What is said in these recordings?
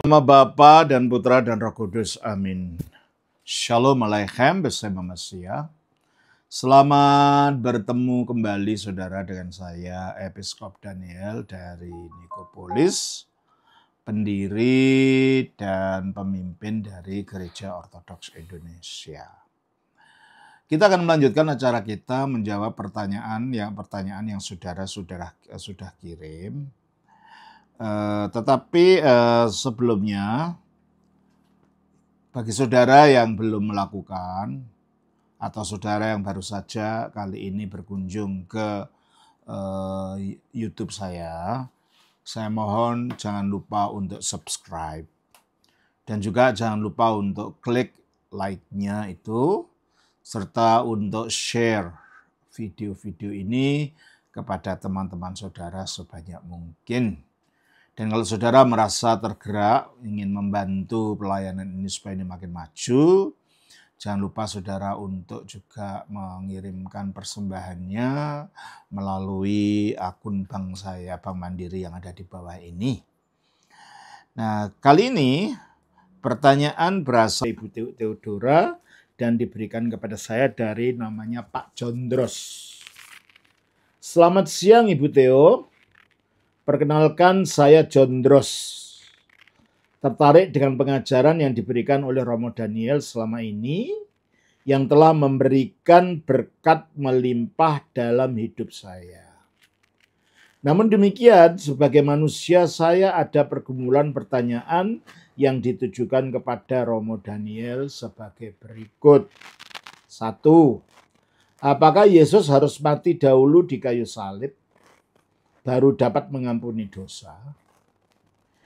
Nama Bapa dan Putra dan Roh Kudus, amin. Shalom Aleichem, bersama Mesia. Selamat bertemu kembali saudara dengan saya, Episkop Daniel dari Nikopolis, pendiri dan pemimpin dari Gereja Ortodoks Indonesia. Kita akan melanjutkan acara kita menjawab pertanyaan yang saudara sudah kirim. Tetapi sebelumnya, bagi saudara yang belum melakukan atau saudara yang baru saja kali ini berkunjung ke YouTube saya mohon jangan lupa untuk subscribe dan juga jangan lupa untuk klik like-nya itu serta untuk share video-video ini kepada teman-teman saudara sebanyak mungkin. Dan kalau saudara merasa tergerak ingin membantu pelayanan ini supaya ini makin maju, jangan lupa saudara untuk juga mengirimkan persembahannya melalui akun bank saya, Bank Mandiri yang ada di bawah ini. Nah, kali ini pertanyaan berasal Ibu Theodora dan diberikan kepada saya dari namanya Pak Jondros. Selamat siang Ibu Theo. Perkenalkan, saya Jondros. Tertarik dengan pengajaran yang diberikan oleh Romo Daniel selama ini yang telah memberikan berkat melimpah dalam hidup saya. Namun demikian, sebagai manusia saya ada pergumulan pertanyaan yang ditujukan kepada Romo Daniel sebagai berikut. 1. Apakah Yesus harus mati dahulu di kayu salib baru dapat mengampuni dosa?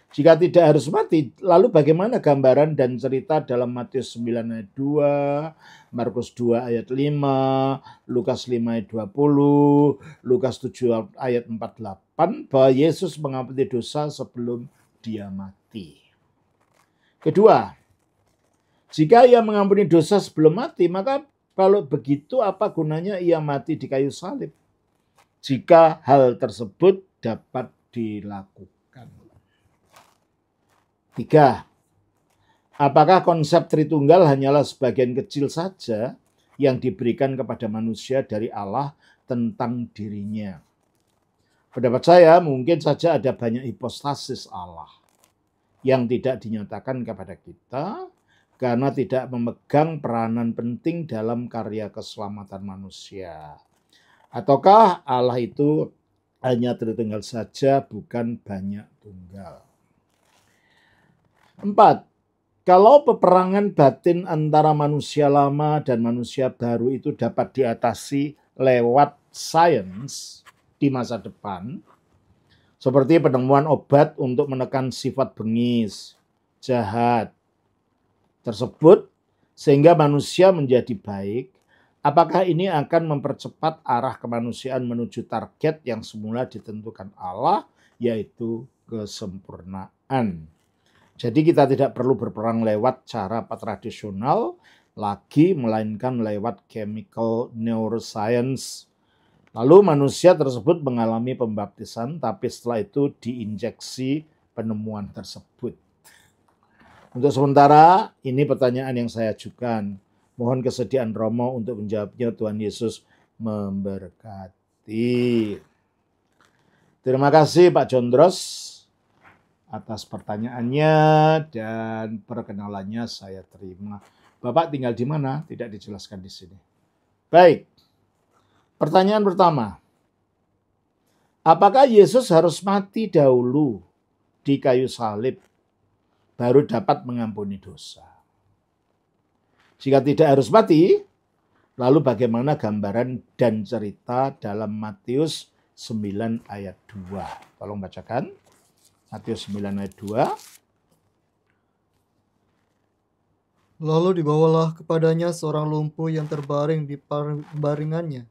Jika tidak harus mati, lalu bagaimana gambaran dan cerita dalam Matius 9 ayat 2, Markus 2 ayat 5, Lukas 5 ayat 20, Lukas 7 ayat 48 bahwa Yesus mengampuni dosa sebelum dia mati? Kedua, jika ia mengampuni dosa sebelum mati, maka kalau begitu apa gunanya ia mati di kayu salib? Jika hal tersebut dapat dilakukan. 3. Apakah konsep Tritunggal hanyalah sebagian kecil saja yang diberikan kepada manusia dari Allah tentang dirinya? Pendapat saya mungkin saja ada banyak hipostasis Allah yang tidak dinyatakan kepada kita karena tidak memegang peranan penting dalam karya keselamatan manusia. Ataukah Allah itu hanya Tritunggal saja, bukan banyak tunggal? 4. Kalau peperangan batin antara manusia lama dan manusia baru itu dapat diatasi lewat sains di masa depan, seperti penemuan obat untuk menekan sifat bengis, jahat tersebut, sehingga manusia menjadi baik, apakah ini akan mempercepat arah kemanusiaan menuju target yang semula ditentukan Allah, yaitu kesempurnaan? Jadi kita tidak perlu berperang lewat cara tradisional lagi, melainkan lewat chemical neuroscience. Lalu manusia tersebut mengalami pembaptisan, tapi setelah itu diinjeksi penemuan tersebut. Untuk sementara, ini pertanyaan yang saya ajukan. Mohon kesediaan Romo untuk menjawabnya. Tuhan Yesus memberkati. Terima kasih Pak Jondros atas pertanyaannya dan perkenalannya saya terima. Bapak tinggal di mana? Tidak dijelaskan di sini. Baik. Pertanyaan pertama. Apakah Yesus harus mati dahulu di kayu salib baru dapat mengampuni dosa? Jika tidak harus mati, lalu bagaimana gambaran dan cerita dalam Matius 9 ayat 2? Tolong bacakan. Matius 9 ayat 2. Lalu dibawalah kepadanya seorang lumpuh yang terbaring di baringannya.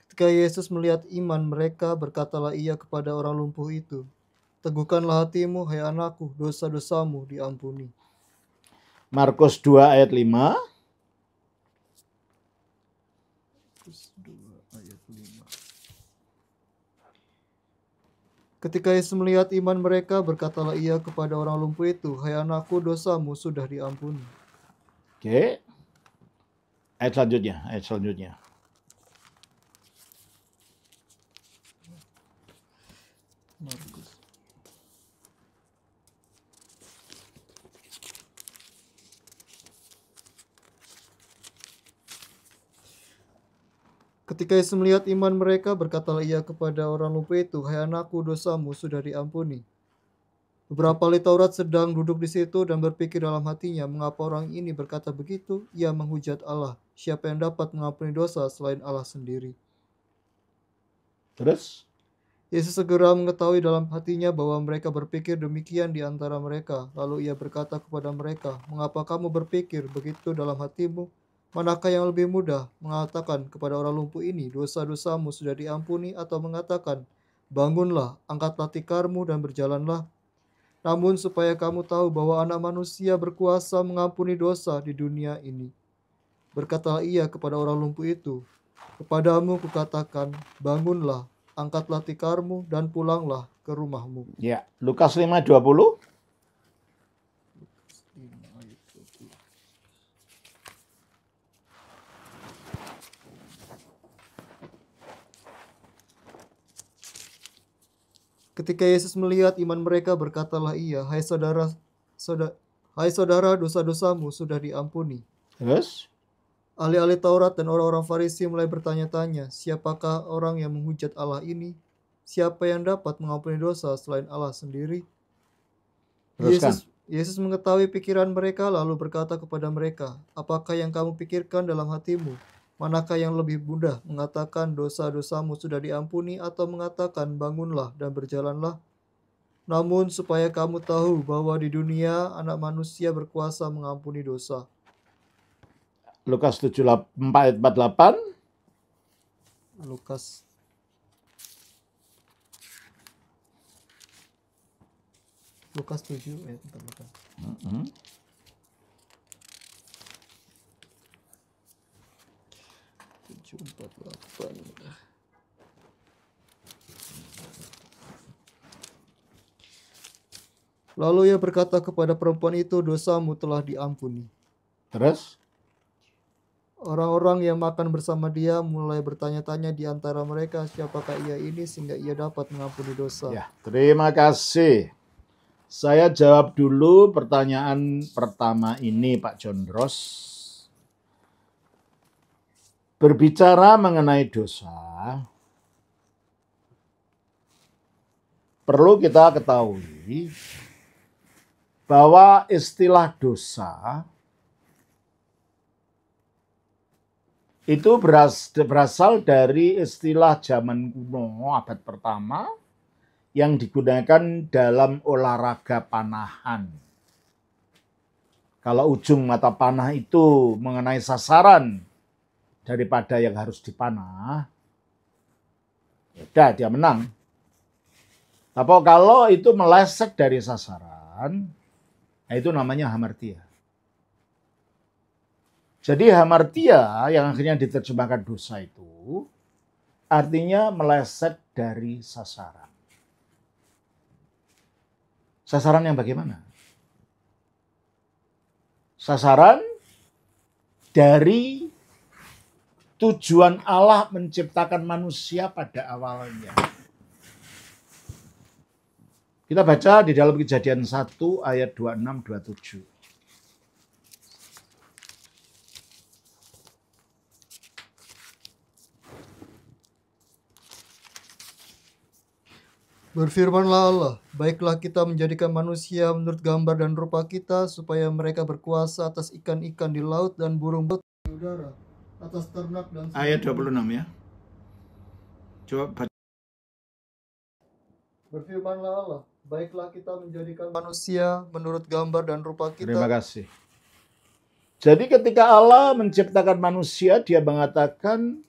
Ketika Yesus melihat iman mereka, berkatalah ia kepada orang lumpuh itu, "Teguhkanlah hatimu, hai anakku, dosa-dosamu diampuni." Markus 2 ayat 5. Markus 2 ayat 5. Ketika Yesus melihat iman mereka, berkatalah ia kepada orang lumpuh itu, "Hai anakku, dosamu sudah diampuni." Oke. Ayat selanjutnya. Markus. Ketika Yesus melihat iman mereka, berkatalah ia kepada orang lumpuh itu, "Hai anakku, dosamu sudah diampuni." Beberapa ahli Taurat sedang duduk di situ dan berpikir dalam hatinya, mengapa orang ini berkata begitu? Ia menghujat Allah. Siapa yang dapat mengampuni dosa selain Allah sendiri? Terus? Yesus segera mengetahui dalam hatinya bahwa mereka berpikir demikian di antara mereka. Lalu ia berkata kepada mereka, "Mengapa kamu berpikir begitu dalam hatimu? Manakah yang lebih mudah, mengatakan kepada orang lumpuh ini, dosa-dosamu sudah diampuni, atau mengatakan, bangunlah, angkatlah tikarmu dan berjalanlah? Namun supaya kamu tahu bahwa Anak Manusia berkuasa mengampuni dosa di dunia ini." Berkatalah ia kepada orang lumpuh itu, "Kepadamu kukatakan, bangunlah, angkatlah tikarmu dan pulanglah ke rumahmu." Ya, Lukas 5:20. Ketika Yesus melihat iman mereka, berkatalah ia, "Hai saudara, dosa-dosamu sudah diampuni." Terus? Ahli-ahli Taurat dan orang-orang Farisi mulai bertanya-tanya, siapakah orang yang menghujat Allah ini? Siapa yang dapat mengampuni dosa selain Allah sendiri? Teruskan. Yesus mengetahui pikiran mereka lalu berkata kepada mereka, "Apakah yang kamu pikirkan dalam hatimu? Manakah yang lebih mudah, mengatakan dosa-dosamu sudah diampuni, atau mengatakan bangunlah dan berjalanlah? Namun supaya kamu tahu bahwa di dunia Anak Manusia berkuasa mengampuni dosa." Lukas 4:48. Lukas 7 ayat 48. Mm-hmm. 7:48. Lalu ia berkata kepada perempuan itu, "Dosamu telah diampuni." Terus? Orang-orang yang makan bersama dia mulai bertanya-tanya di antara mereka, siapakah ia ini sehingga ia dapat mengampuni dosa. Ya, terima kasih. Saya jawab dulu pertanyaan pertama ini, Pak Jondros. Berbicara mengenai dosa, perlu kita ketahui bahwa istilah dosa itu berasal dari istilah zaman kuno abad pertama yang digunakan dalam olahraga panahan. Kalau ujung mata panah itu mengenai sasaran daripada yang harus dipanah, ya dia menang. Tapi kalau itu meleset dari sasaran, itu namanya hamartia. Jadi hamartia yang akhirnya diterjemahkan dosa itu artinya meleset dari sasaran. Sasaran yang bagaimana? Sasaran dari tujuan Allah menciptakan manusia pada awalnya. Kita baca di dalam Kejadian 1 ayat 26-27. Berfirmanlah Allah, "Baiklah kita menjadikan manusia menurut gambar dan rupa kita, supaya mereka berkuasa atas ikan-ikan di laut dan burung-burung di udara, atas ternak dan Ayat 26 ya. Coba baca. Berfirmanlah Allah, "Baiklah kita menjadikan manusia menurut gambar dan rupa kita." Terima kasih. Jadi ketika Allah menciptakan manusia, dia mengatakan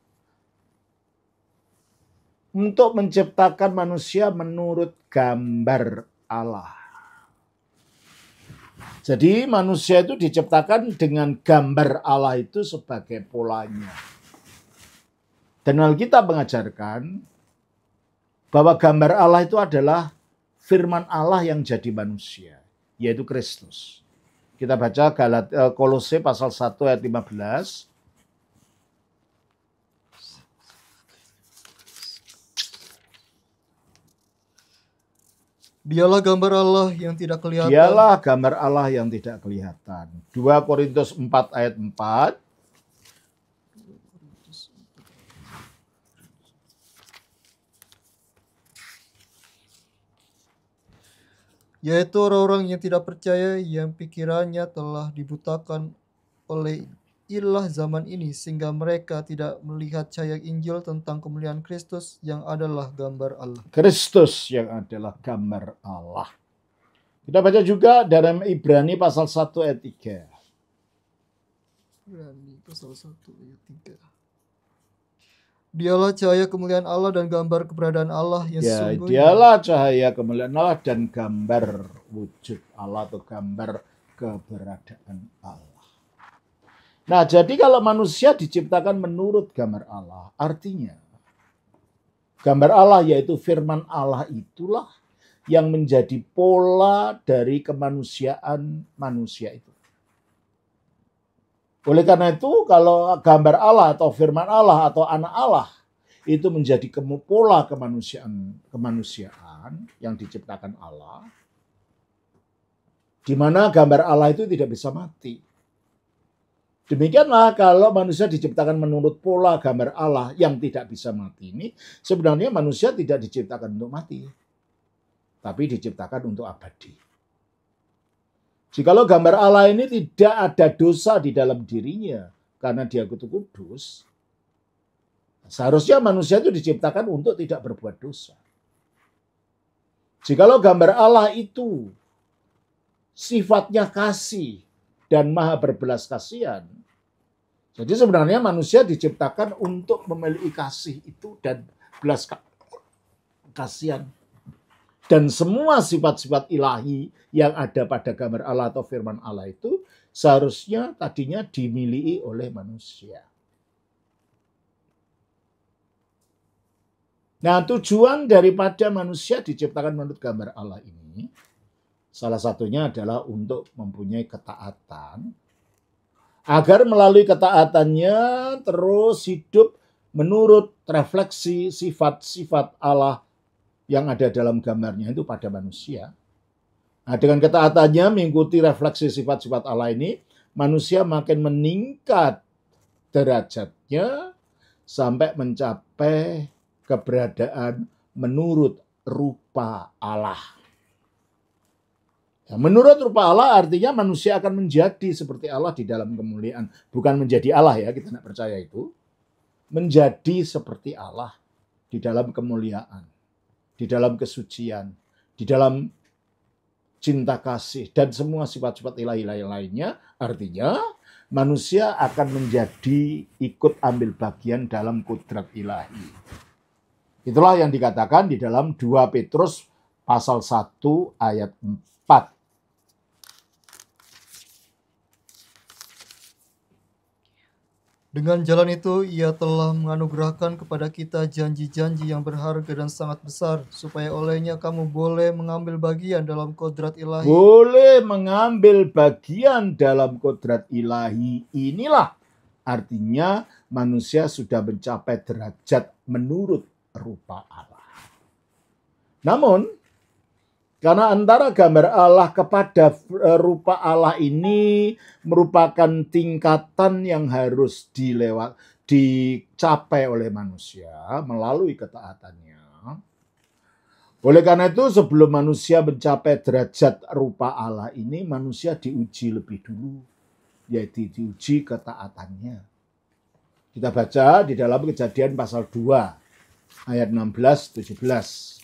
untuk menciptakan manusia menurut gambar Allah. Jadi manusia itu diciptakan dengan gambar Allah itu sebagai polanya. Dan Alkitab mengajarkan bahwa gambar Allah itu adalah firman Allah yang jadi manusia, yaitu Kristus. Kita baca Kolose pasal 1 ayat 15. Dialah gambar Allah yang tidak kelihatan. Dialah gambar Allah yang tidak kelihatan. 2 Korintus 4 ayat 4. Yaitu orang-orang yang tidak percaya, yang pikirannya telah dibutakan oleh ilah zaman ini, sehingga mereka tidak melihat cahaya Injil tentang kemuliaan Kristus yang adalah gambar Allah. Kristus yang adalah gambar Allah. Kita baca juga dalam Ibrani pasal 1 ayat 3. Ibrani pasal 1 ayat 3. Dialah cahaya kemuliaan Allah dan gambar keberadaan Allah yang sesungguhnya. Dialah cahaya kemuliaan Allah dan gambar wujud Allah atau gambar keberadaan Allah. Nah, jadi kalau manusia diciptakan menurut gambar Allah, artinya gambar Allah yaitu firman Allah itulah yang menjadi pola dari kemanusiaan manusia itu. Oleh karena itu, kalau gambar Allah atau firman Allah atau anak Allah itu menjadi pola kemanusiaan yang diciptakan Allah, di mana gambar Allah itu tidak bisa mati. Demikianlah kalau manusia diciptakan menurut pola gambar Allah yang tidak bisa mati ini, sebenarnya manusia tidak diciptakan untuk mati, tapi diciptakan untuk abadi. Jikalau gambar Allah ini tidak ada dosa di dalam dirinya, karena dia kudus, seharusnya manusia itu diciptakan untuk tidak berbuat dosa. Jikalau gambar Allah itu sifatnya kasih dan maha berbelas kasihan, jadi sebenarnya manusia diciptakan untuk memiliki kasih itu dan belas kasihan. Dan semua sifat-sifat ilahi yang ada pada gambar Allah atau firman Allah itu seharusnya tadinya dimiliki oleh manusia. Nah, tujuan daripada manusia diciptakan menurut gambar Allah ini, salah satunya adalah untuk mempunyai ketaatan, agar melalui ketaatannya terus hidup menurut refleksi sifat-sifat Allah yang ada dalam gambarnya itu pada manusia. Nah, dengan ketaatannya mengikuti refleksi sifat-sifat Allah ini, manusia makin meningkat derajatnya sampai mencapai keberadaan menurut rupa Allah. Ya, menurut rupa Allah artinya manusia akan menjadi seperti Allah di dalam kemuliaan. Bukan menjadi Allah ya, kita tidak percaya itu. Menjadi seperti Allah di dalam kemuliaan, di dalam kesucian, di dalam cinta kasih, dan semua sifat-sifat ilahi lainnya. Artinya manusia akan menjadi ikut ambil bagian dalam kodrat ilahi. Itulah yang dikatakan di dalam 2 Petrus pasal 1 ayat 4. Dengan jalan itu, ia telah menganugerahkan kepada kita janji-janji yang berharga dan sangat besar, supaya olehnya kamu boleh mengambil bagian dalam kodrat ilahi. Boleh mengambil bagian dalam kodrat ilahi. Inilah artinya manusia sudah mencapai derajat menurut rupa Allah. Namun, karena antara gambar Allah kepada rupa Allah ini merupakan tingkatan yang harus dicapai oleh manusia melalui ketaatannya. Oleh karena itu sebelum manusia mencapai derajat rupa Allah ini, manusia diuji lebih dulu, yaitu diuji ketaatannya. Kita baca di dalam Kejadian pasal 2 ayat 16-17.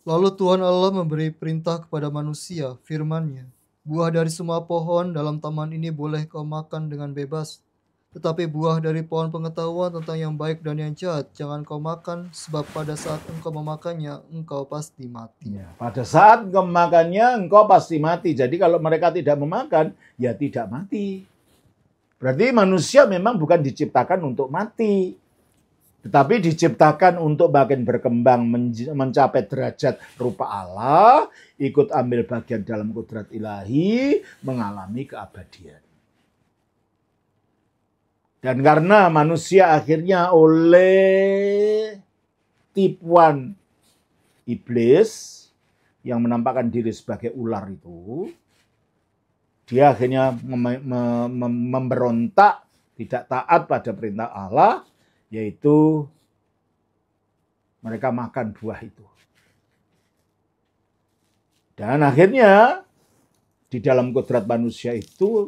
Lalu Tuhan Allah memberi perintah kepada manusia, firman-Nya, buah dari semua pohon dalam taman ini boleh kau makan dengan bebas, Tetapi buah dari pohon pengetahuan tentang yang baik dan yang jahat jangan kau makan, sebab pada saat engkau memakannya, engkau pasti mati. Ya, pada saat engkau memakannya, engkau pasti mati. Jadi kalau mereka tidak memakan, ya tidak mati. Berarti manusia memang bukan diciptakan untuk mati, tetapi diciptakan untuk makin berkembang, mencapai derajat rupa Allah, ikut ambil bagian dalam kudrat ilahi, mengalami keabadian. Dan karena manusia akhirnya oleh tipuan iblis yang menampakkan diri sebagai ular itu, dia akhirnya memberontak, tidak taat pada perintah Allah, yaitu mereka makan buah itu. Dan akhirnya di dalam kodrat manusia itu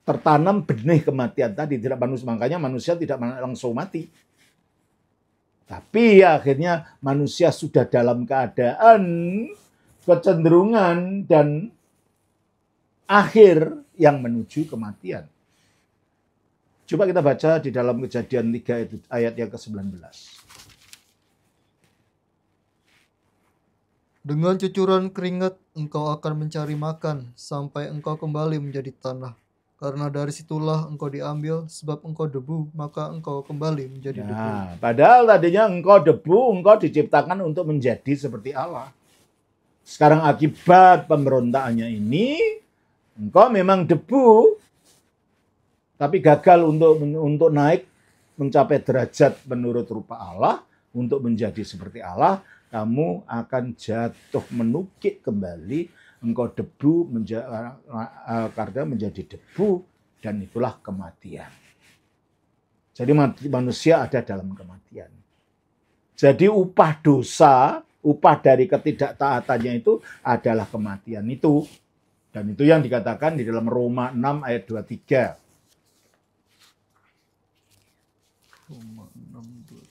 tertanam benih kematian tadi, tidak manusia, makanya manusia tidak langsung mati. Tapi ya, akhirnya manusia sudah dalam keadaan kecenderungan dan akhir yang menuju kematian. Coba kita baca di dalam Kejadian 3 ayat yang ke-19. Dengan cucuran keringat engkau akan mencari makan sampai engkau kembali menjadi tanah. Karena dari situlah engkau diambil, sebab engkau debu, maka engkau kembali menjadi debu. Padahal tadinya engkau debu, engkau diciptakan untuk menjadi seperti Allah. Sekarang akibat pemberontakannya ini, engkau memang debu, tapi gagal untuk naik mencapai derajat menurut rupa Allah, untuk menjadi seperti Allah, kamu akan jatuh menukik kembali. Engkau debu karena menjadi debu, dan itulah kematian. Jadi manusia ada dalam kematian. Jadi upah dosa, upah dari ketidaktaatannya itu adalah kematian itu. Dan itu yang dikatakan di dalam Roma 6 ayat 23. Roma 6:23.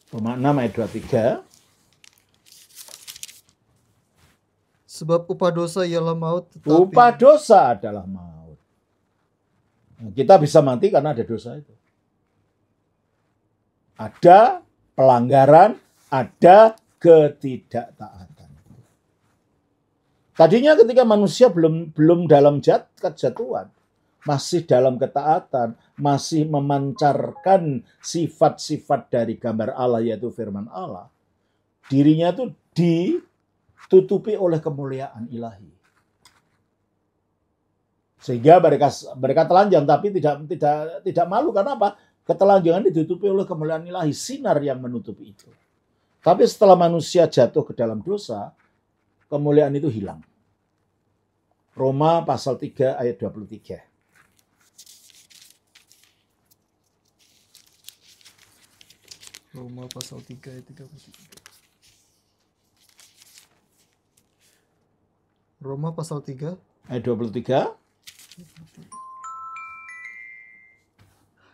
Roma 6 ayat 23. Sebab upah dosa ialah maut, tetapi Upah dosa adalah maut. Nah, kita bisa mati karena ada dosa itu. Ada pelanggaran, ada ketidaktaatan. Tadinya ketika manusia belum dalam kejatuhan, masih dalam ketaatan, masih memancarkan sifat-sifat dari gambar Allah, yaitu firman Allah, dirinya itu ditutupi oleh kemuliaan ilahi. Sehingga mereka telanjang, tapi tidak malu. Karena apa? Ketelanjangan ditutupi oleh kemuliaan ilahi, sinar yang menutupi itu. Tapi setelah manusia jatuh ke dalam dosa, kemuliaan itu hilang. Roma pasal 3 ayat 23. Roma pasal 3 ayat 33. Roma pasal 3 ayat 23.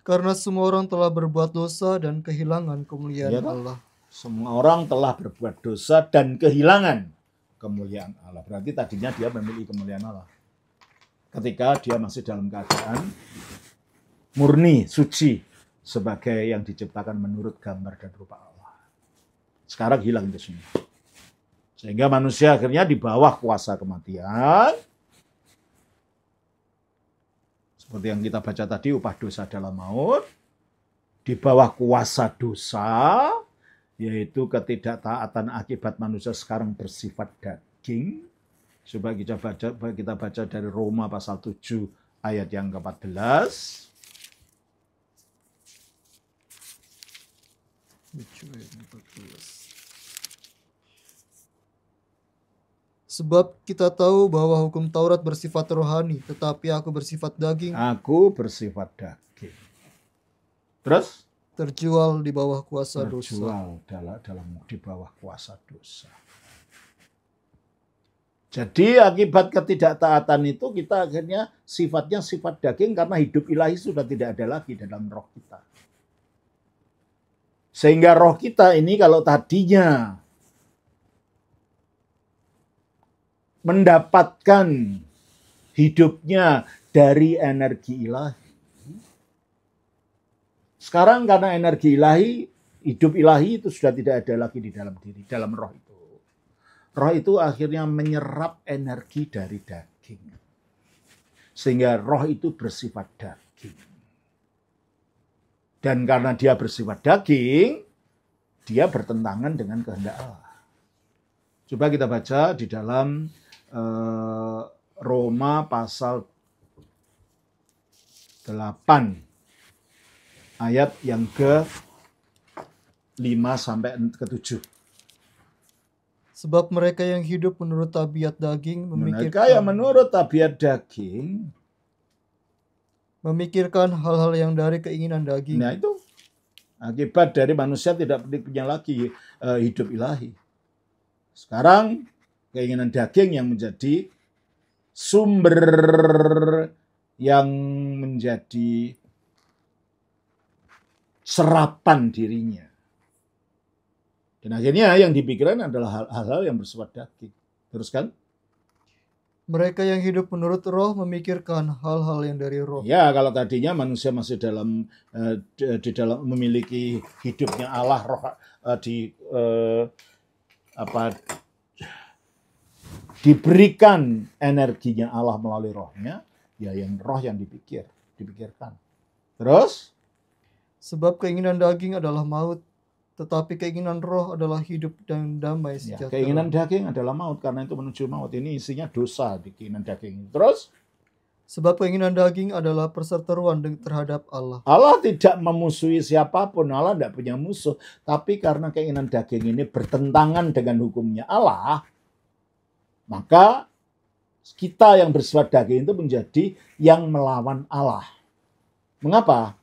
Karena semua orang telah berbuat dosa dan kehilangan kemuliaan Ya, Allah. semua orang telah berbuat dosa dan kehilangan kemuliaan Allah. Berarti tadinya dia memiliki kemuliaan Allah. Ketika dia masih dalam keadaan murni, suci, sebagai yang diciptakan menurut gambar dan rupa Allah. Sekarang hilang itu semua. Sehingga manusia akhirnya di bawah kuasa kematian. Seperti yang kita baca tadi, upah dosa adalah maut. Di bawah kuasa dosa, yaitu ketidaktaatan akibat manusia sekarang bersifat daging. Coba kita baca dari Roma pasal 7 ayat yang ke-14. Sebab kita tahu bahwa hukum Taurat bersifat rohani, tetapi aku bersifat daging. Aku bersifat daging. Terus? Terjual di bawah kuasa dosa. Terjual di bawah kuasa dosa. Jadi akibat ketidaktaatan itu kita akhirnya sifatnya sifat daging, karena hidup ilahi sudah tidak ada lagi dalam roh kita. Sehingga roh kita ini kalau tadinya mendapatkan hidupnya dari energi ilahi, sekarang karena energi ilahi, hidup ilahi itu sudah tidak ada lagi di dalam diri, dalam roh itu. Roh itu akhirnya menyerap energi dari daging. Sehingga roh itu bersifat daging. Dan karena dia bersifat daging, dia bertentangan dengan kehendak Allah. Coba kita baca di dalam Roma pasal 8 ayat yang ke-5 sampai ke-7. Sebab mereka yang hidup menurut tabiat daging Mereka yang menurut tabiat daging memikirkan hal-hal yang dari keinginan daging. Nah itu akibat dari manusia tidak punya lagi hidup ilahi. Sekarang keinginan daging yang menjadi sumber yang menjadi serapan dirinya. Dan akhirnya yang dipikirkan adalah hal-hal yang bersifat daging. Teruskan. Mereka yang hidup menurut roh memikirkan hal-hal yang dari roh. Ya, kalau tadinya manusia masih di dalam memiliki hidupnya Allah, roh diberikan energinya Allah melalui rohnya, ya yang roh yang dipikirkan. Terus? Sebab keinginan daging adalah maut, tetapi keinginan roh adalah hidup dan damai Ya, sejahtera. keinginan daging adalah maut, karena itu menuju maut. Ini isinya dosa di keinginan daging. Terus? Sebab keinginan daging adalah perseteruan terhadap Allah. Allah tidak memusuhi siapapun, Allah tidak punya musuh. Tapi karena keinginan daging ini bertentangan dengan hukumnya Allah, maka kita yang bersifat daging itu menjadi yang melawan Allah. Mengapa?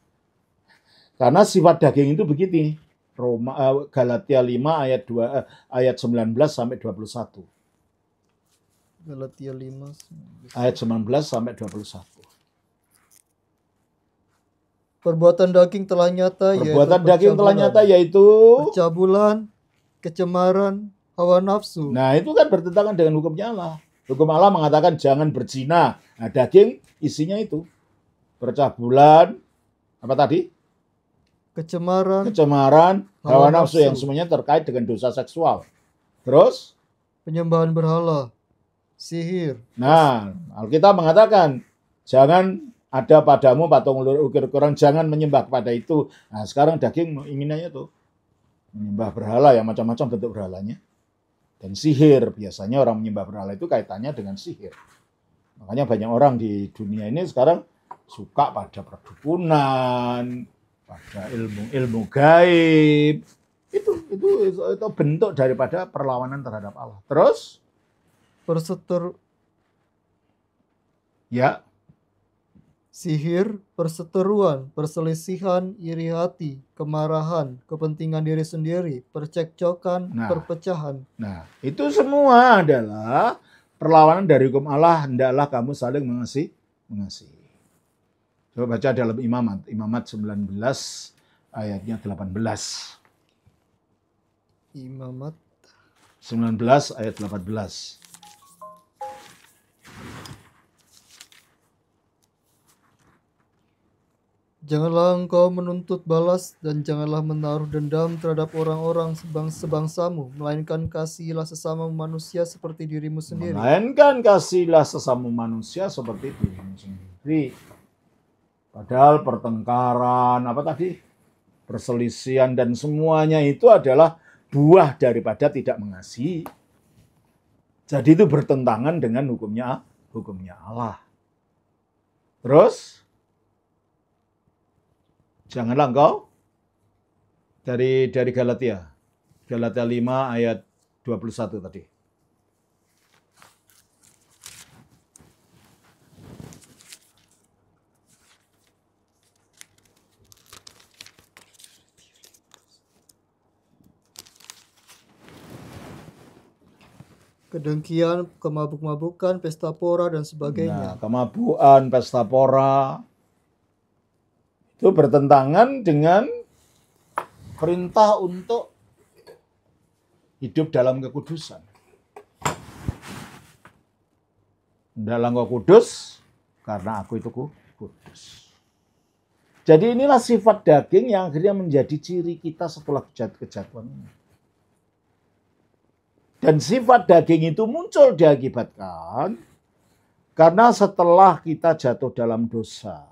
Karena sifat daging itu begini. Galatia 5 ayat 19 sampai 21. Galatia 5 ayat 19 sampai 21. Perbuatan daging telah nyata, yaitu percabulan, kecemaran, hawa nafsu. Nah, itu kan bertentangan dengan hukumnya Allah. Hukum Allah mengatakan jangan berzina. Nah, daging isinya itu percabulan, apa tadi? Kecemaran, hawa nafsu yang semuanya terkait dengan dosa seksual. Terus? Penyembahan berhala, sihir. Nah, Alkitab mengatakan jangan ada padamu patung ukir-ukiran, jangan menyembah kepada itu. Nah, sekarang daging inginannya tuh menyembah berhala, yang macam-macam bentuk berhalanya. Dan sihir, biasanya orang menyembah berhala itu kaitannya dengan sihir. Makanya banyak orang di dunia ini sekarang suka pada perdukunan, pada ilmu gaib. Itu bentuk daripada perlawanan terhadap Allah. Terus? Sihir, perseteruan, perselisihan, iri hati, kemarahan, kepentingan diri sendiri, percekcokan, perpecahan. Nah, itu semua adalah perlawanan dari hukum Allah. Hendaklah kamu saling mengasihi. Coba baca dalam Imamat 19 ayatnya 18. Imamat 19 ayat 18. Janganlah engkau menuntut balas dan janganlah menaruh dendam terhadap orang-orang sebangsamu, melainkan kasihilah sesama manusia seperti dirimu sendiri. Padahal pertengkaran, perselisihan dan semuanya itu adalah buah daripada tidak mengasihi. Jadi itu bertentangan dengan hukumnya Allah. Terus? Janganlah engkau dari Galatia 5 ayat 21 tadi. Kedengkian, kemabuk-mabukan, pesta pora dan sebagainya. Nah, kemabukan, pesta pora itu bertentangan dengan Perintah untuk hidup dalam kekudusan. Dalam Roh Kudus, karena aku itu kudus. Jadi inilah sifat daging yang akhirnya menjadi ciri kita setelah kejatuhan ini. Dan sifat daging itu muncul diakibatkan karena setelah kita jatuh dalam dosa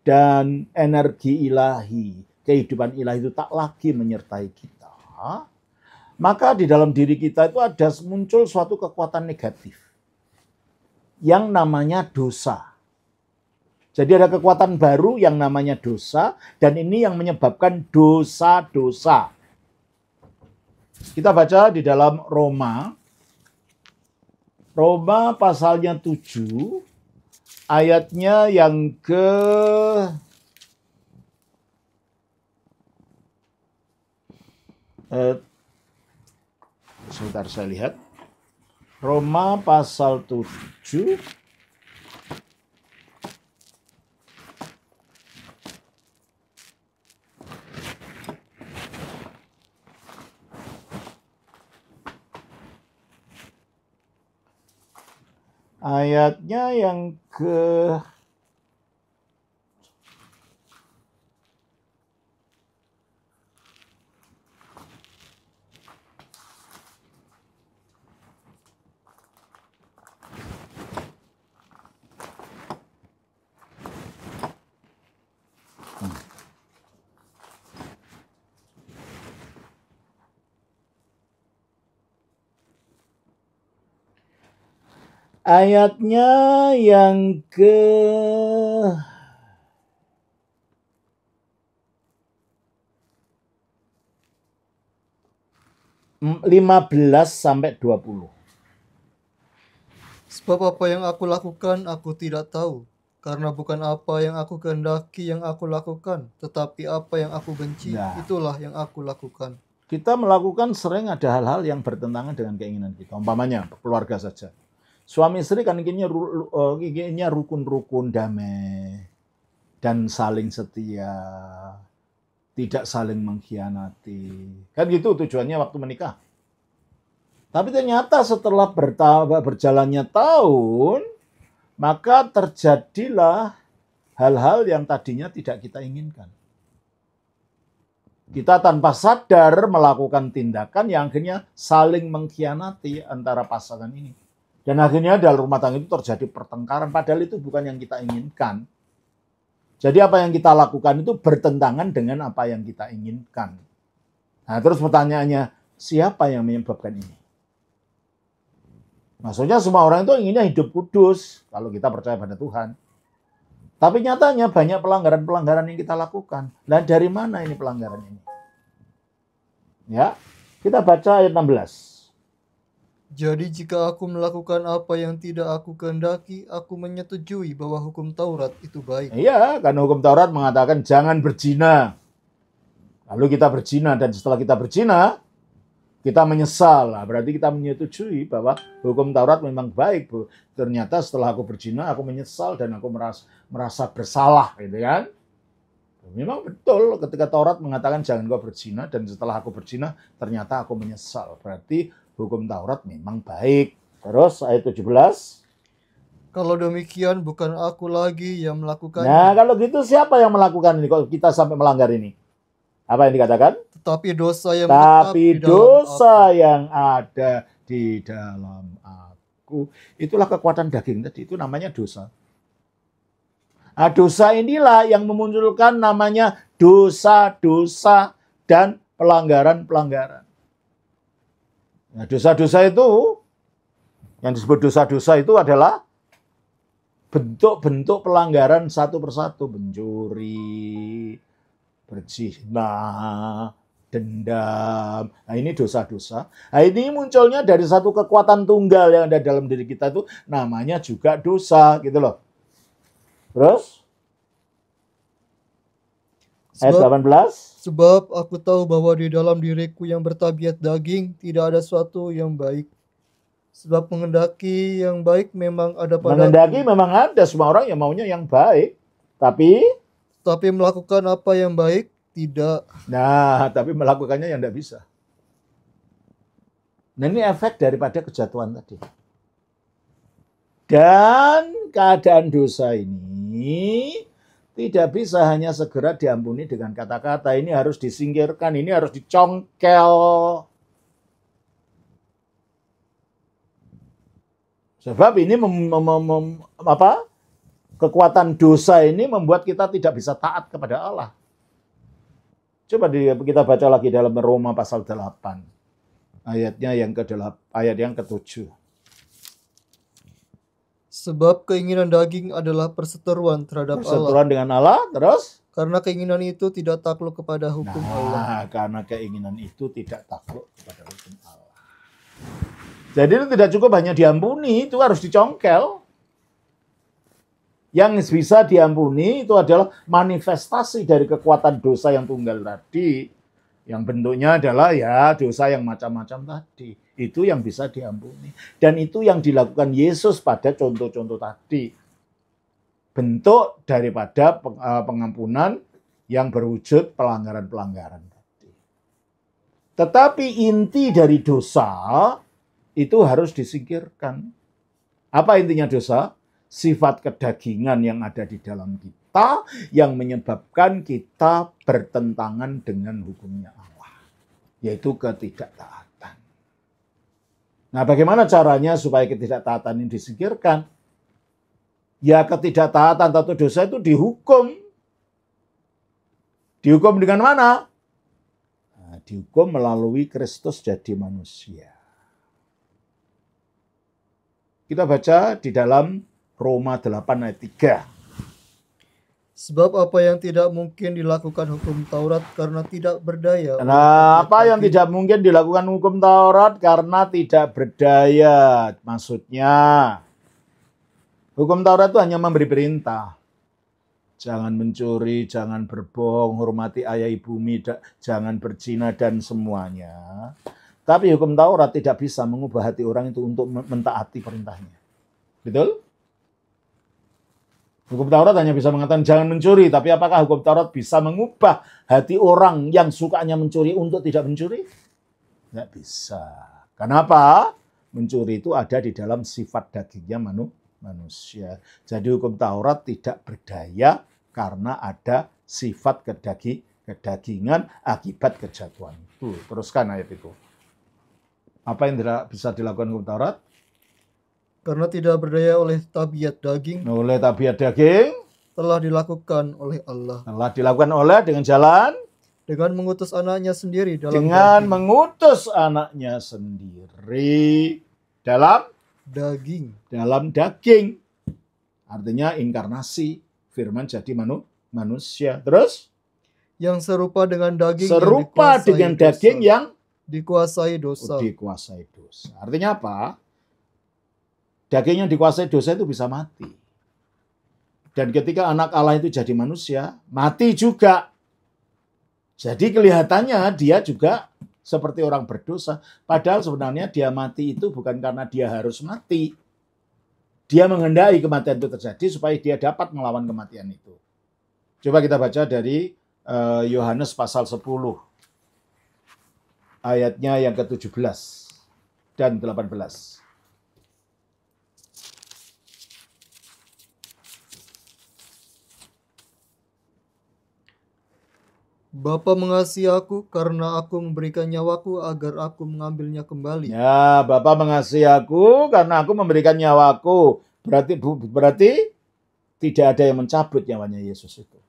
dan energi ilahi, kehidupan ilahi itu tak lagi menyertai kita, maka di dalam diri kita itu ada muncul suatu kekuatan negatif yang namanya dosa. Jadi ada kekuatan baru yang namanya dosa, dan ini yang menyebabkan dosa-dosa. Kita baca di dalam Roma pasalnya 7, ayatnya yang sebentar saya lihat. Roma pasal 7 ayatnya yang ayatnya yang 15 sampai 20. Sebab apa yang aku lakukan aku tidak tahu, karena bukan apa yang aku kehendaki yang aku lakukan, tetapi apa yang aku benci, itulah yang aku lakukan. Kita melakukan sering ada hal-hal yang bertentangan dengan keinginan kita. Umpamanya keluarga saja. Suami istri kan inginnya rukun-rukun, damai, dan saling setia, tidak saling mengkhianati. Kan gitu tujuannya waktu menikah. Tapi ternyata setelah berjalannya tahun, maka terjadilah hal-hal yang tadinya tidak kita inginkan. Kita tanpa sadar melakukan tindakan yang akhirnya saling mengkhianati antara pasangan ini. Dan akhirnya dalam rumah tangga itu terjadi pertengkaran, padahal itu bukan yang kita inginkan. Jadi apa yang kita lakukan itu bertentangan dengan apa yang kita inginkan. Nah, terus pertanyaannya, siapa yang menyebabkan ini? Maksudnya semua orang itu inginnya hidup kudus kalau kita percaya pada Tuhan. Tapi nyatanya banyak pelanggaran-pelanggaran yang kita lakukan. Dan dari mana ini pelanggaran ini? Ya, kita baca ayat 16. Jadi jika aku melakukan apa yang tidak aku kehendaki, aku menyetujui bahwa hukum Taurat itu baik. Iya, karena hukum Taurat mengatakan jangan berzina. Lalu kita berzina, dan setelah kita berzina, kita menyesal. Berarti kita menyetujui bahwa hukum Taurat memang baik. Ternyata setelah aku berzina, aku menyesal dan aku merasa bersalah, gitu kan? Memang betul ketika Taurat mengatakan jangan kau berzina, dan setelah aku berzina, ternyata aku menyesal. Berarti hukum Taurat memang baik. Terus ayat 17. Kalau demikian bukan aku lagi yang melakukannya. Nah, kalau gitu siapa yang melakukan ini? Kalau kita sampai melanggar ini. Apa yang dikatakan? Tetapi dosa yang ada di dalam aku. Itulah kekuatan daging tadi. Itu namanya dosa. Nah, dosa inilah yang memunculkan namanya dosa-dosa dan pelanggaran-pelanggaran. Nah, dosa-dosa itu, yang disebut dosa-dosa itu adalah bentuk-bentuk pelanggaran satu persatu. Mencuri, berzina, dendam. Nah, ini dosa-dosa. Nah, ini munculnya dari satu kekuatan tunggal yang ada dalam diri kita itu namanya juga dosa, gitu loh. Terus ayat 18. Sebab aku tahu bahwa di dalam diriku yang bertabiat daging tidak ada sesuatu yang baik. Sebab menghendaki yang baik memang ada padaku. Menghendaki memang ada, semua orang yang maunya yang baik. Tapi melakukan apa yang baik tidak. Nah, tapi melakukannya yang tidak bisa. Nah, ini efek daripada kejatuhan tadi. Dan keadaan dosa ini tidak bisa hanya segera diampuni dengan kata-kata. Ini harus disingkirkan, ini harus dicongkel. Sebab ini kekuatan dosa ini membuat kita tidak bisa taat kepada Allah. Coba kita baca lagi dalam Roma pasal 8. Ayatnya yang ke-8, ayat yang ke-7. Sebab keinginan daging adalah perseteruan terhadap Perseteruan Allah. dengan Allah, terus? Karena keinginan itu tidak takluk kepada hukum Allah. Karena keinginan itu tidak takluk kepada hukum Allah. Jadi itu tidak cukup hanya diampuni, itu harus dicongkel. Yang bisa diampuni itu adalah manifestasi dari kekuatan dosa yang tunggal tadi. Yang bentuknya adalah ya dosa yang macam-macam tadi. Itu yang bisa diampuni. Dan itu yang dilakukan Yesus pada contoh-contoh tadi. Bentuk daripada pengampunan yang berwujud pelanggaran-pelanggaran tadi. Tetapi inti dari dosa itu harus disingkirkan. Apa intinya dosa? Sifat kedagingan yang ada di dalam kita yang menyebabkan kita bertentangan dengan hukumnya Allah, yaitu ketidaktaatan. Nah, bagaimana caranya supaya ketidaktaatan ini disingkirkan? Ya, ketidaktaatan atau dosa itu dihukum. Dihukum dengan mana? Nah, dihukum melalui Kristus jadi manusia. Kita baca di dalam Roma 8 ayat 3. Sebab apa yang tidak mungkin dilakukan hukum Taurat karena tidak berdaya. Nah, apa yang tidak mungkin dilakukan hukum Taurat karena tidak berdaya? Maksudnya, hukum Taurat itu hanya memberi perintah. Jangan mencuri, jangan berbohong, hormati ayah ibumu, jangan berzina dan semuanya. Tapi hukum Taurat tidak bisa mengubah hati orang itu untuk mentaati perintahnya. Betul? Hukum Taurat hanya bisa mengatakan jangan mencuri, tapi apakah hukum Taurat bisa mengubah hati orang yang sukanya mencuri untuk tidak mencuri? Tidak bisa. Kenapa? Mencuri itu ada di dalam sifat dagingnya manusia. Jadi hukum Taurat tidak berdaya karena ada sifat kedagingan akibat kejatuhan itu. Teruskan ayat itu. Apa yang tidak bisa dilakukan hukum Taurat? Karena tidak berdaya oleh tabiat daging. Oleh tabiat daging. Telah dilakukan oleh Allah. Telah dilakukan oleh dengan jalan. Dengan mengutus anaknya sendiri dalam dengan daging. Mengutus anaknya sendiri dalam daging. Dalam daging. Artinya inkarnasi. Firman jadi manusia. Terus? Yang serupa dengan daging. Serupa dengan daging yang dikuasai dosa. Dikuasai dosa. Artinya apa? Daging yang dikuasai dosa itu bisa mati. Dan ketika anak Allah itu jadi manusia, mati juga. Jadi kelihatannya dia juga seperti orang berdosa. Padahal sebenarnya dia mati itu bukan karena dia harus mati. Dia menghendaki kematian itu terjadi supaya dia dapat melawan kematian itu. Coba kita baca dari Yohanes pasal 10. Ayatnya yang ke-17 dan 18. Bapa mengasihi aku karena aku memberikan nyawaku agar aku mengambilnya kembali. Ya, Bapa mengasihi aku karena aku memberikan nyawaku. Berarti tidak ada yang mencabut nyawanya Yesus itu.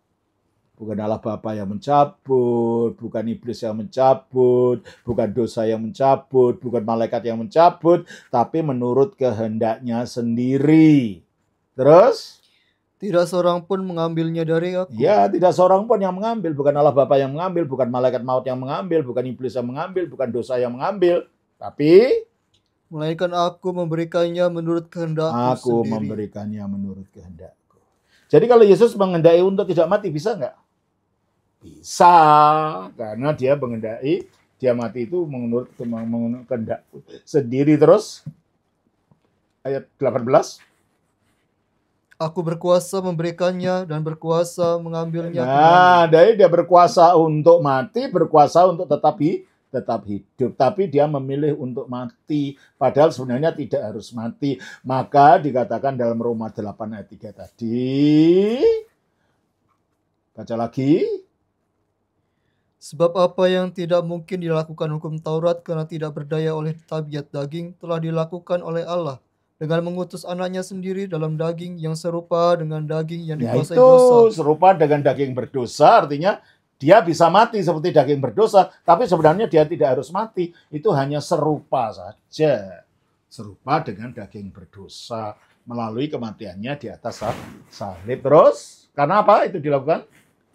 Bukan Allah Bapa yang mencabut, bukan iblis yang mencabut, bukan dosa yang mencabut, bukan malaikat yang mencabut, tapi menurut kehendaknya sendiri. Terus? Tidak seorang pun mengambilnya dari aku. Ya, tidak seorang pun yang mengambil. Bukan Allah Bapa yang mengambil, bukan malaikat maut yang mengambil, bukan iblis yang mengambil, bukan dosa yang mengambil. Tapi melainkan aku memberikannya menurut kehendakku sendiri. Aku memberikannya menurut kehendakku. Jadi kalau Yesus menghendaki untuk tidak mati, bisa nggak? Bisa, karena dia menghendaki dia mati itu menurut kehendakku sendiri. Terus ayat 18. Aku berkuasa memberikannya dan berkuasa mengambilnya kembali. Nah, dari dia berkuasa untuk mati, berkuasa untuk tetap hidup. Tapi dia memilih untuk mati. Padahal sebenarnya tidak harus mati. Maka dikatakan dalam Roma 8 ayat 3 tadi. Baca lagi. Sebab apa yang tidak mungkin dilakukan hukum Taurat karena tidak berdaya oleh tabiat daging telah dilakukan oleh Allah dengan mengutus anaknya sendiri dalam daging yang serupa dengan daging yang Ya dikuasai itu dosa. serupa dengan daging berdosa, artinya dia bisa mati seperti daging berdosa, tapi sebenarnya dia tidak harus mati. Itu hanya serupa saja. Serupa dengan daging berdosa melalui kematiannya di atas salib. Terus, karena apa itu dilakukan?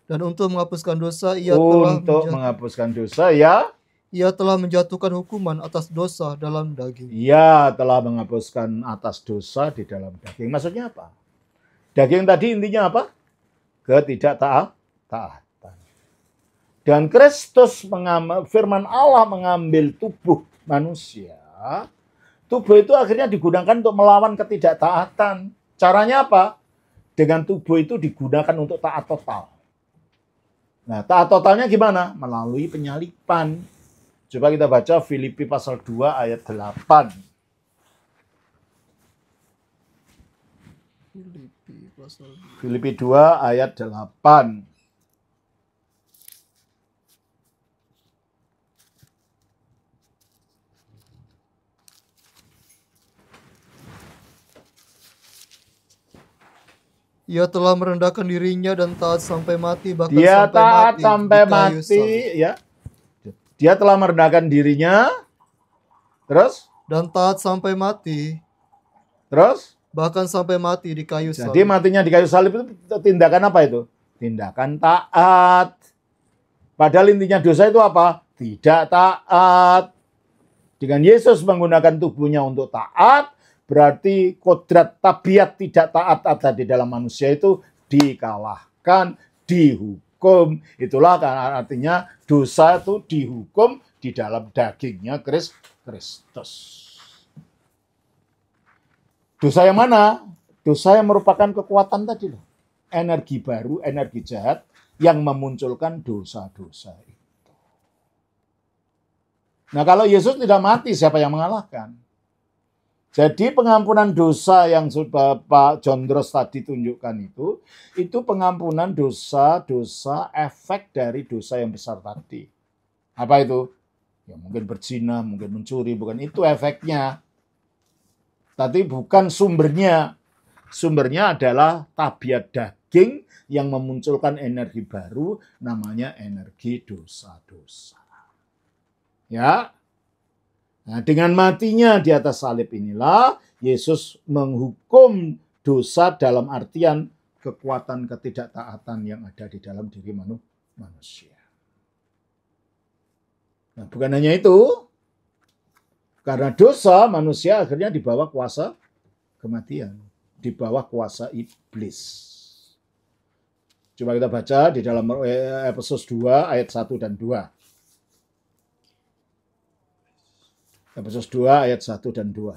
Dan untuk menghapuskan dosa Untuk menghapuskan dosa, ya. Ia telah menjatuhkan hukuman atas dosa dalam daging. Ia telah menghapuskan atas dosa di dalam daging. Maksudnya apa? Daging tadi intinya apa? Ketidaktaatan. Dan Kristus firman Allah mengambil tubuh manusia. Tubuh itu akhirnya digunakan untuk melawan ketidaktaatan. Caranya apa? Dengan tubuh itu digunakan untuk taat total. Nah, taat totalnya gimana? Melalui penyaliban. Coba kita baca Filipi pasal 2 ayat 8. Filipi 2 ayat 8. Ia telah merendahkan dirinya dan taat sampai mati, bahkan Dia sampai taat mati sampai di kayu mati, salib. ya. Dia telah merendahkan dirinya, terus, Dan taat sampai mati, terus. bahkan sampai mati di kayu salib. Jadi matinya di kayu salib itu tindakan apa itu? Tindakan taat. Padahal intinya dosa itu apa? Tidak taat. Dengan Yesus menggunakan tubuhnya untuk taat, berarti kodrat tabiat tidak taat ada di dalam manusia itu dikalahkan, dihukum. Itulah artinya dosa itu dihukum di dalam dagingnya Kristus. Dosa yang mana? Dosa yang merupakan kekuatan tadi loh. Energi baru, energi jahat yang memunculkan dosa-dosa itu. Nah, kalau Yesus tidak mati, siapa yang mengalahkan? Jadi pengampunan dosa yang sudah Pak Jondros tadi tunjukkan itu pengampunan dosa-dosa efek dari dosa yang besar tadi. Apa itu? Ya mungkin berzina, mungkin mencuri, bukan itu efeknya. Tapi bukan sumbernya. Sumbernya adalah tabiat daging yang memunculkan energi baru, namanya energi dosa-dosa. Ya. Nah, dengan matinya di atas salib inilah Yesus menghukum dosa dalam artian kekuatan ketidaktaatan yang ada di dalam diri manusia. Nah, bukan hanya itu, karena dosa manusia akhirnya di bawah kuasa kematian, di bawah kuasa iblis. Coba kita baca di dalam Efesus 2 ayat 1 dan 2. Efesus 2 ayat 1 dan 2.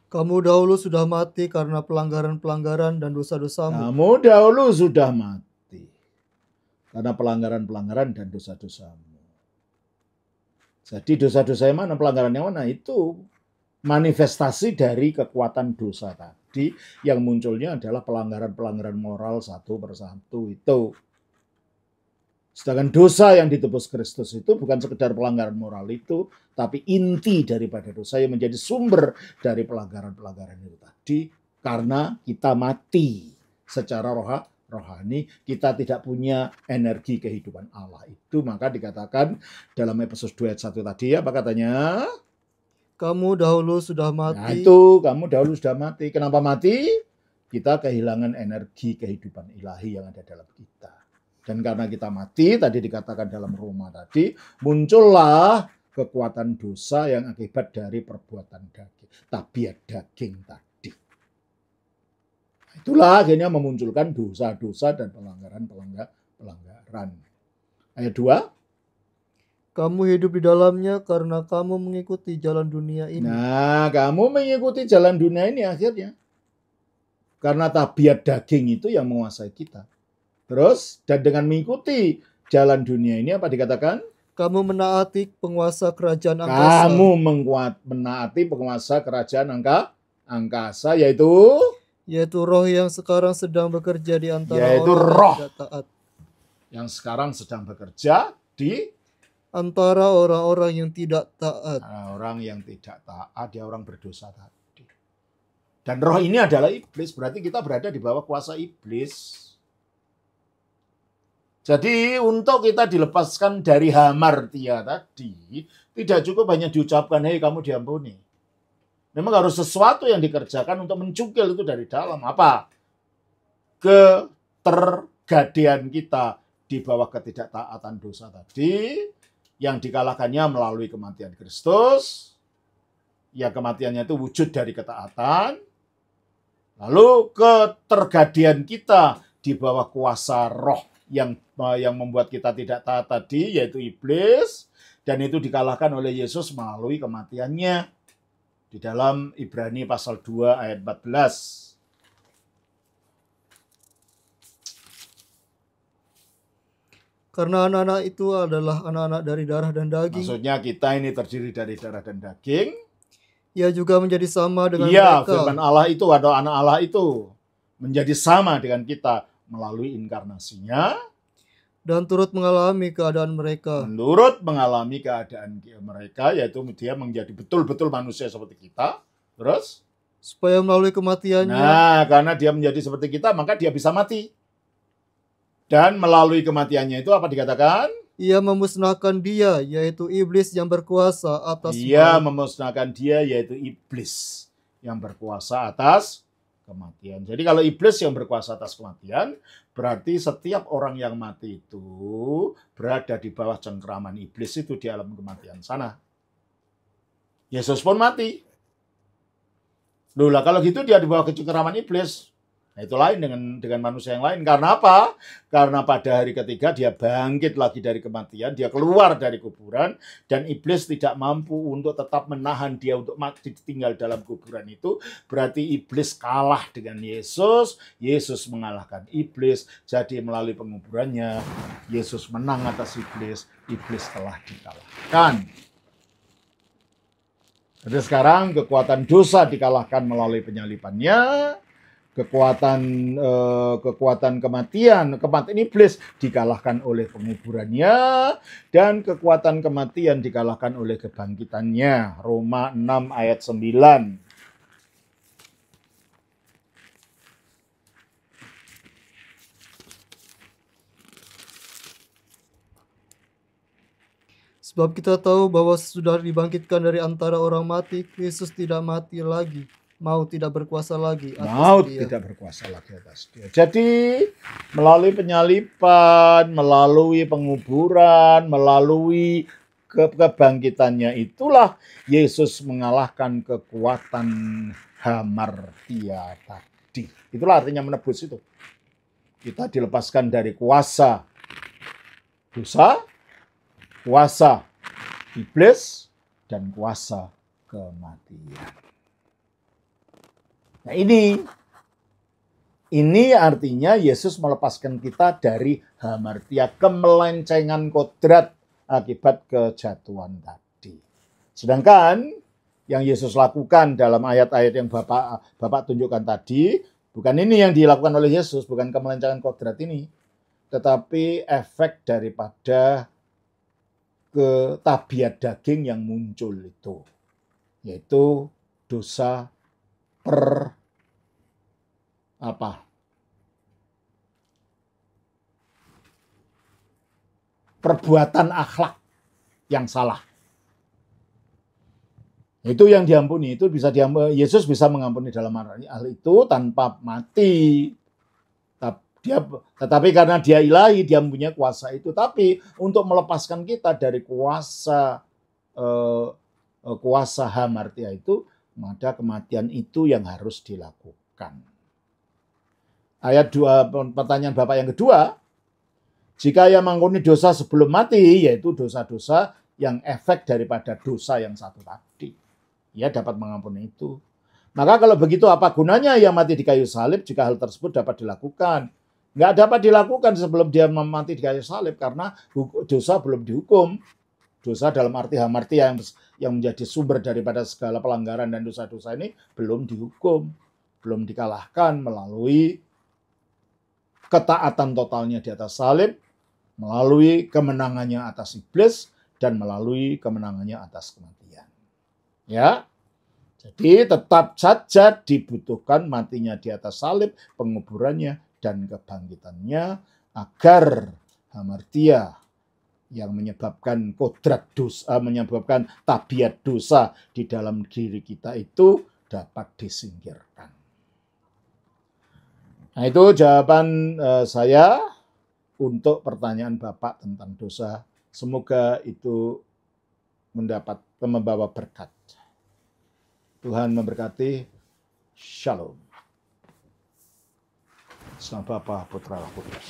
Kamu dahulu sudah mati karena pelanggaran-pelanggaran dan dosa-dosamu. Kamu dahulu sudah mati karena pelanggaran-pelanggaran dan dosa-dosamu. Jadi dosa-dosa yang mana? Pelanggaran yang mana? Itu manifestasi dari kekuatan dosa tadi yang munculnya adalah pelanggaran-pelanggaran moral satu persatu itu. Sedangkan dosa yang ditebus Kristus itu bukan sekedar pelanggaran moral itu, tapi inti daripada dosa yang menjadi sumber dari pelanggaran-pelanggaran itu tadi. Karena kita mati secara rohani, kita tidak punya energi kehidupan Allah itu. Maka dikatakan dalam Efesus 2 ayat 1 tadi, apa katanya? Kamu dahulu sudah Nah mati. itu, kamu dahulu sudah mati. Kenapa mati? Kita kehilangan energi kehidupan ilahi yang ada dalam kita. Dan karena kita mati, tadi dikatakan dalam Roma tadi, muncullah kekuatan dosa yang akibat dari perbuatan daging, tabiat daging tadi. Itulah akhirnya memunculkan dosa-dosa dan pelanggaran. Ayat 2. Kamu hidup di dalamnya karena kamu mengikuti jalan dunia ini. Nah, kamu mengikuti jalan dunia ini akhirnya. Karena tabiat daging itu yang menguasai kita. Terus, dan dengan mengikuti jalan dunia ini apa dikatakan? Kamu menaati penguasa kerajaan angkasa. Kamu menaati penguasa kerajaan angkasa, yaitu roh yang sekarang sedang bekerja di antara Yaitu orang roh. yang tidak taat. Yang sekarang sedang bekerja di Antara orang-orang yang tidak taat. orang yang tidak taat, dia orang berdosa tadi. Dan roh ini adalah iblis, berarti kita berada di bawah kuasa iblis. Jadi untuk kita dilepaskan dari hamartia tadi, tidak cukup hanya diucapkan, hei kamu diampuni. Memang harus sesuatu yang dikerjakan untuk mencungkil itu dari dalam. Apa? Ketergadean kita di bawah ketidaktaatan dosa tadi, yang dikalahkannya melalui kematian Kristus. Ya, kematiannya itu wujud dari ketaatan. Lalu ketergadean kita di bawah kuasa roh yang membuat kita tidak taat tadi, yaitu iblis, dan itu dikalahkan oleh Yesus melalui kematiannya di dalam Ibrani pasal 2 ayat 14. Karena anak-anak itu adalah anak-anak dari darah dan daging. Maksudnya kita ini terdiri dari darah dan daging. Ia juga menjadi sama dengan mereka. mereka. Firman Allah itu atau anak Allah itu menjadi sama dengan kita melalui inkarnasinya. Dan turut mengalami keadaan mereka. Menurut mengalami keadaan mereka, yaitu dia menjadi betul-betul manusia seperti kita. Terus? Supaya melalui kematiannya. Nah, karena dia menjadi seperti kita, maka dia bisa mati. Dan melalui kematiannya itu apa dikatakan? Ia memusnahkan dia, yaitu iblis yang berkuasa atas Ia memusnahkan dia, yaitu iblis yang berkuasa atas kematian. Jadi kalau iblis yang berkuasa atas kematian, berarti setiap orang yang mati itu berada di bawah cengkeraman iblis itu di alam kematian sana. Yesus pun mati. Loh lah, kalau gitu dia di bawah cengkeraman iblis. Nah, itu lain dengan manusia yang lain. Karena apa? Karena pada hari ketiga dia bangkit lagi dari kematian, dia keluar dari kuburan, dan iblis tidak mampu untuk tetap menahan dia untuk mati tinggal dalam kuburan itu. Berarti iblis kalah dengan Yesus, Yesus mengalahkan iblis, jadi melalui penguburannya, Yesus menang atas iblis, iblis telah dikalahkan. Jadi sekarang kekuatan dosa dikalahkan melalui penyalibannya. Kekuatan kematian iblis dikalahkan oleh penguburannya, dan kekuatan kematian dikalahkan oleh kebangkitannya. Roma 6 ayat 9. Sebab kita tahu bahwa sudah dibangkitkan dari antara orang mati, Kristus tidak mati lagi. Maut tidak berkuasa lagi atas dia. Jadi melalui penyaliban, melalui penguburan, melalui kebangkitannya itulah Yesus mengalahkan kekuatan hamartia tadi. Itulah artinya menebus itu. Kita dilepaskan dari kuasa dosa, kuasa iblis, dan kuasa kematian. Nah, ini artinya Yesus melepaskan kita dari hamartia, kemelencengan kodrat akibat kejatuhan tadi. Sedangkan yang Yesus lakukan dalam ayat-ayat yang Bapak tunjukkan tadi, bukan ini yang dilakukan oleh Yesus, bukan kemelencengan kodrat ini, tetapi efek daripada tabiat daging yang muncul itu, yaitu dosa perbuatan akhlak yang salah. Itu yang diampuni, itu bisa diampuni. Yesus bisa mengampuni dalam hal itu tanpa mati. Tetapi karena dia ilahi, dia mempunyai kuasa itu. Tapi untuk melepaskan kita dari kuasa hamartia itu, maka kematian itu yang harus dilakukan. Ayat 2, pertanyaan Bapak yang kedua, jika ia mengampuni dosa sebelum mati, yaitu dosa-dosa yang efek daripada dosa yang satu tadi. Ia dapat mengampuni itu. Maka kalau begitu apa gunanya ia mati di kayu salib jika hal tersebut dapat dilakukan? Nggak dapat dilakukan sebelum dia mati di kayu salib karena dosa belum dihukum. Dosa dalam arti hamartia yang menjadi sumber daripada segala pelanggaran dan dosa-dosa ini belum dihukum. Belum dikalahkan melalui ketaatan totalnya di atas salib, melalui kemenangannya atas iblis, dan melalui kemenangannya atas kematian. Ya, jadi tetap saja dibutuhkan matinya di atas salib, penguburannya, dan kebangkitannya, agar hamartia yang menyebabkan kodrat dosa, menyebabkan tabiat dosa di dalam diri kita itu dapat disingkirkan. Nah, itu jawaban saya untuk pertanyaan Bapak tentang dosa. Semoga itu membawa berkat. Tuhan memberkati. Shalom. Sama Bapa, Putra, Roh Kudus.